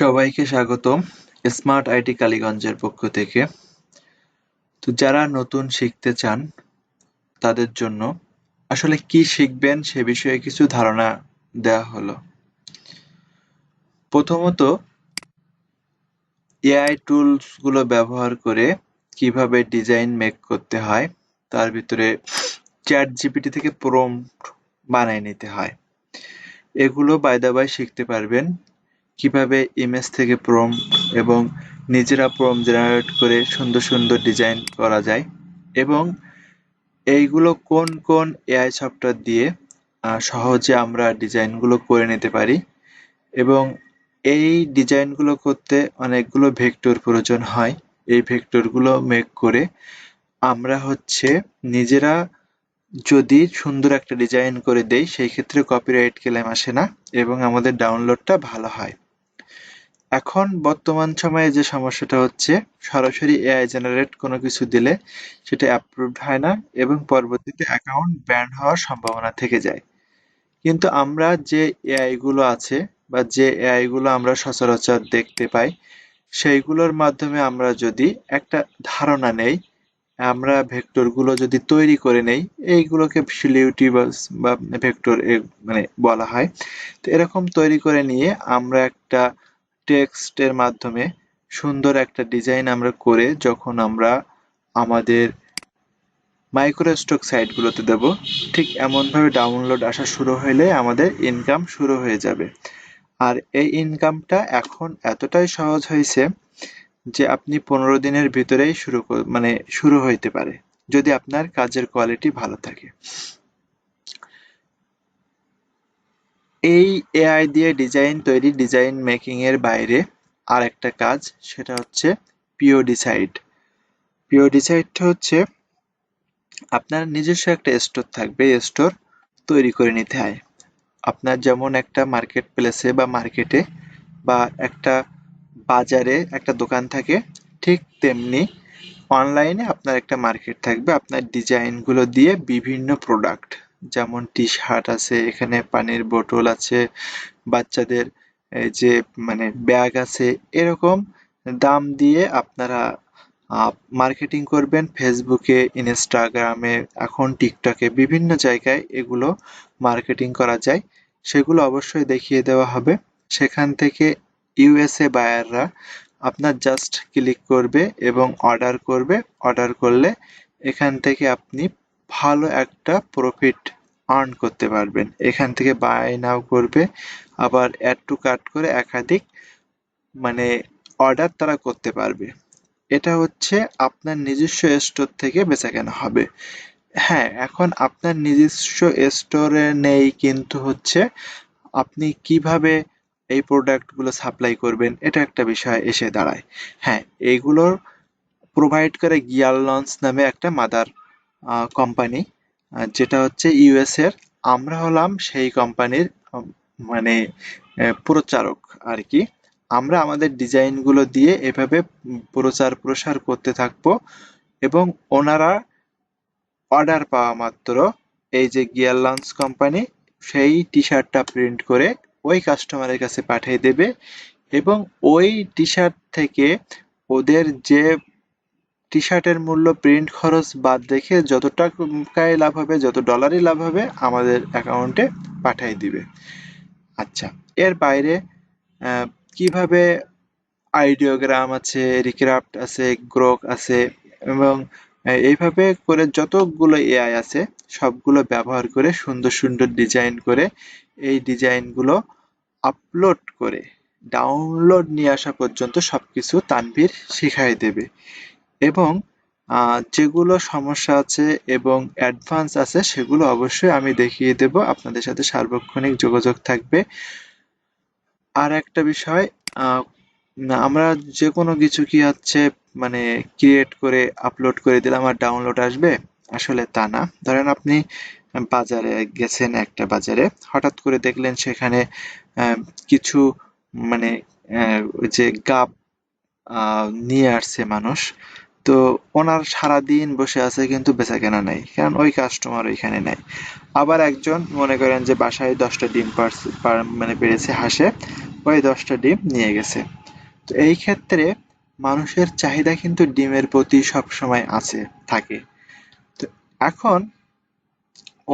সবাইকে স্বাগতম smart IT কালীগঞ্জের পক্ষ থেকে। তো যারা নতুন শিখতে চান তাদের জন্য আসলে কি শিখবেন সে বিষয়ে কিছু ধারণা দেওয়া হলো। প্রথমত এআই টুলস গুলো ব্যবহার করে কিভাবে ডিজাইন মেক করতে হয়, তার ভিতরে চ্যাট জিপিটি থেকে প্রম্পট বানিয়ে নিতে হয়। এগুলো বাই দ্য বাই শিখতে পারবেন কিভাবে ইমেজ থেকে প্রম্পট এবং নিজেরা প্রম্পট জেনারেট করে সুন্দর সুন্দর ডিজাইন করা যায় এবং এইগুলো কোন কোন এআই সফটওয়্যার দিয়ে সহজে আমরা ডিজাইনগুলো করে নিতে পারি এবং এই ডিজাইনগুলো করতে অনেকগুলো ভেক্টর প্রয়োজন হয়। এই ভেক্টরগুলো মেক করে আমরা নিজেরা যদি সুন্দর একটা ডিজাইন করে দেই সেই ক্ষেত্রে কপিরাইট ক্লেম আসে না এবং আমাদের ডাউনলোডটা ভালো হয়। এখন বর্তমান সময়ে যে সমস্যাটা হচ্ছে, সরাসরি এআই জেনারেট কোনো কিছু দিলে সেটা অ্যাপ্রুভড হয় না এবং পরবর্তীতে অ্যাকাউন্ট ব্যান হওয়ার সম্ভাবনা থেকে যায়। কিন্তু আমরা যে এআই গুলো আছে বা যে এআই গুলো আমরা সচরাচর দেখতে পাই, সেইগুলোর মাধ্যমে আমরা যদি একটা ধারণা নেই, আমরা ভেক্টর গুলো যদি তৈরি করে নেই, এইগুলোকে ফিলিউটিভাস বা ভেক্টর মানে বলা হয়। তো এরকম তৈরি করে নিয়ে আমরা একটা টেক্সটের মাধ্যমে সুন্দর একটা ডিজাইন আমরা করে যখন আমরা আমাদের মাইক্রোস্টক সাইটগুলোতে দেব, ঠিক এমনভাবে ডাউনলোড আসা শুরু হলে আমাদের ইনকাম শুরু হয়ে যাবে। আর এই ইনকামটা এখন এতটাই সহজ হয়েছে যে আপনি 15 দিনের ভিতরেই শুরু হইতে পারে যদি আপনার কাজের কোয়ালিটি ভালো থাকে। এই এআই দিয়ে ডিজাইন তৈরি, ডিজাইন মেকিং এর বাইরে আর একটা কাজ, সেটা হচ্ছে পিওডি সাইট। পিওডি সাইটটা হচ্ছে আপনার নিজস্ব একটা স্টোর থাকবে, স্টোর তৈরি করে নিতে হয়। আপনার যেমন একটা মার্কেট প্লেসে বা মার্কেটে বা একটা বাজারে একটা দোকান থাকে, ঠিক তেমনি অনলাইনে আপনার একটা মার্কেট থাকবে। আপনার ডিজাইনগুলো দিয়ে বিভিন্ন প্রোডাক্ট, যেমন টি শার্ট আছে, এখানে পানির বোতল আছে, বাচ্চাদের এই যে ব্যাগ আছে, এরকম দাম দিয়ে আপনারা মার্কেটিং করবেন। ফেসবুকে, ইনস্টাগ্রামে, এখন টিকটকে, বিভিন্ন জায়গায় এগুলো মার্কেটিং করা যায়। সেগুলো অবশ্যই দেখিয়ে দেওয়া হবে। সেখান থেকে ইউএসএ বায়াররা আপনার জাস্ট ক্লিক করবে এবং অর্ডার করবে। অর্ডার করলে এখান থেকে আপনি ভালো একটা প্রফিট আর্ন করতে পারবেন। এখান থেকে বাই নাও করবে, আবার অ্যাড টু কার্ট করে একাধিক অর্ডার তারা করতে পারবে। এটা হচ্ছে আপনার নিজস্ব স্টোর থেকে বেচাকেনা হবে। হ্যাঁ, এখন আপনার নিজস্ব স্টোরে নেই, কিন্তু আপনি কিভাবে এই প্রোডাক্টগুলো সাপ্লাই করবেন, এটা একটা বিষয় এসে দাঁড়ায়। হ্যাঁ, এইগুলোর প্রোভাইড করে গিয়ার লঞ্চ নামে একটা মাদার কোম্পানি, যেটা হচ্ছে ইউএস এর। আমরা হলাম সেই কোম্পানির প্রচারক আর কি। আমরা আমাদের ডিজাইনগুলো দিয়ে এভাবে প্রচার প্রসার করতে থাকবো এবং ওনারা অর্ডার পাওয়া মাত্র এই যে গিয়ার লঞ্চ কোম্পানি সেই টি শার্টটা প্রিন্ট করে ওই কাস্টমারের কাছে পাঠিয়ে দেবে এবং ওই টি শার্ট থেকে ওদের যে টি শার্টের মূল্য প্রিন্ট খরচ বাদ রেখে যত টাকায় লাভ হবে, যত ডলারই লাভ হবে, আমাদের অ্যাকাউন্টে পাঠিয়ে দিবে। আচ্ছা, এর বাইরে কিভাবে আইডিওগ্রাম আছে, রিক্রাফট আছে, গ্রোক আছে এবং এইভাবে করে যতগুলো এআই আছে সবগুলো ব্যবহার করে সুন্দর সুন্দর ডিজাইন করে এই ডিজাইনগুলো আপলোড করে ডাউনলোড নিয়ে আসা পর্যন্ত সবকিছু তানভীর শিখাই দেবে এবং যেগুলো সমস্যা আছে এবং অ্যাডভান্স আছে সেগুলো অবশ্যই আমি দেখিয়ে দেব। আপনাদের সাথে সার্বক্ষণিক যোগাযোগ থাকবে। আর একটা বিষয়, আমরা যে কোনো কিছু কি ক্রিয়েট করে আপলোড করে দিলাম আর ডাউনলোড আসবে, আসলে তা না। ধরেন আপনি বাজারে গেছেন, একটা বাজারে হঠাৎ করে দেখলেন সেখানে কিছু ওই যে গাব নিয়ে আসছে মানুষ, তো ওনার সারাদিন বসে আছে কিন্তু বেচাকেনা নাই, কারণ ওই কাস্টমার ওইখানে নাই। আবার একজন মনে করেন যে বাসায় 10টা ডিম পেড়েছে হাঁসে, ওই 10টা ডিম নিয়ে গেছে। তো এই ক্ষেত্রে মানুষের চাহিদা কিন্তু ডিমের প্রতি সবসময় থাকে। তো এখন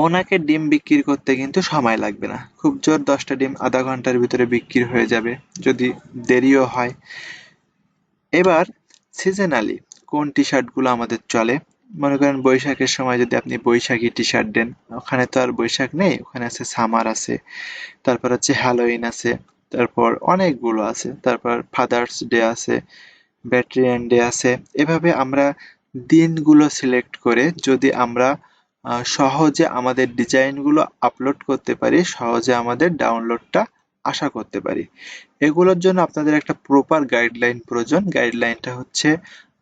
ওনাকে ডিম বিক্রি করতে কিন্তু সময় লাগবে না, খুব জোর 10টা ডিম আধা ঘন্টার ভিতরে বিক্রি হয়ে যাবে, যদি দেরিও হয়। এবার সিজনালি কোন টি শার্ট গুলো আমাদের চলে, মনে করেন বৈশাখের সময় যদি আপনি বৈশাখী টি শার্ট দেন, ওখানে তো আর বৈশাখ নেই, ওখানে আছে সামার আছে, তারপর হচ্ছে হ্যালোইন আছে, তারপর অনেকগুলো আছে, তারপর ফাদার্স ডে আছে, ব্যাটেরিয়ান ডে আছে। এভাবে আমরা দিনগুলো সিলেক্ট করে যদি আমরা সহজে আমাদের ডিজাইনগুলো আপলোড করতে পারি, সহজে আমাদের ডাউনলোডটা আশা করতে পারি। এগুলোর জন্য আপনাদের একটা প্রপার গাইডলাইন প্রয়োজন। গাইডলাইনটা হচ্ছে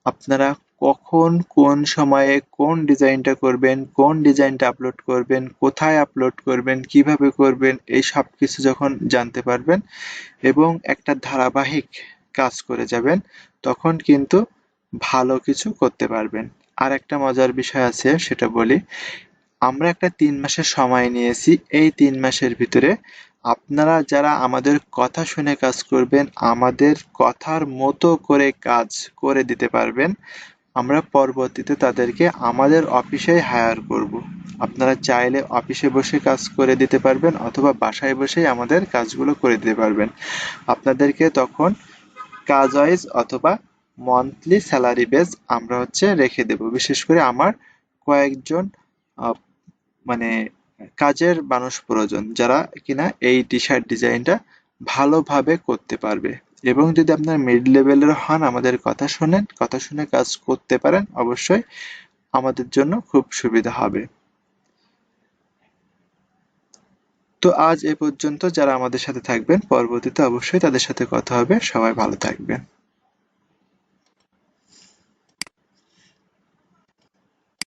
আপনারা কখন কোন সময়ে কোন ডিজাইনটা করবেন, কোন ডিজাইনটা আপলোড করবেন, কোথায় আপলোড করবেন, কিভাবে করবেন, এই সব কিছু যখন জানতে পারবেন এবং একটা ধারাবাহিক কাজ করে যাবেন, তখন কিন্তু ভালো কিছু করতে পারবেন। আর একটা মজার বিষয় আছে, সেটা বলি। আমরা একটা 3 মাসের সময় নিয়েছি। এই 3 মাসের ভিতরে আপনারা যারা আমাদের কথা শুনে কাজ করবেন, আমাদের কথার মতো করে কাজ করে দিতে পারবেন, আমরা পরবর্তীতে তাদেরকে আমাদের অফিসেই হায়ার করব। আপনারা চাইলে অফিসে বসে কাজ করে দিতে পারবেন অথবা বাসায় বসেই আমাদের কাজগুলো করে দিতে পারবেন। আপনাদেরকে তখন কাজ ওয়াইজ অথবা মান্থলি স্যালারি বেস আমরা রেখে দেব। বিশেষ করে আমার কয়েকজন আহ, মানে কাজের মানুষ প্রয়োজন, যারা কিনা এই টি শার্ট ডিজাইনটা ভালোভাবে করতে পারবে। এবং যদি আপনার মিড লেভেলের হন, আমাদের কথা শোনেন, কথা শুনে কাজ করতে পারেন, অবশ্যই আমাদের জন্য খুব সুবিধা হবে। তো আজ এ পর্যন্ত। যারা আমাদের সাথে থাকবেন, পরবর্তীতে অবশ্যই তাদের সাথে কথা হবে। সবাই ভালো থাকবেন।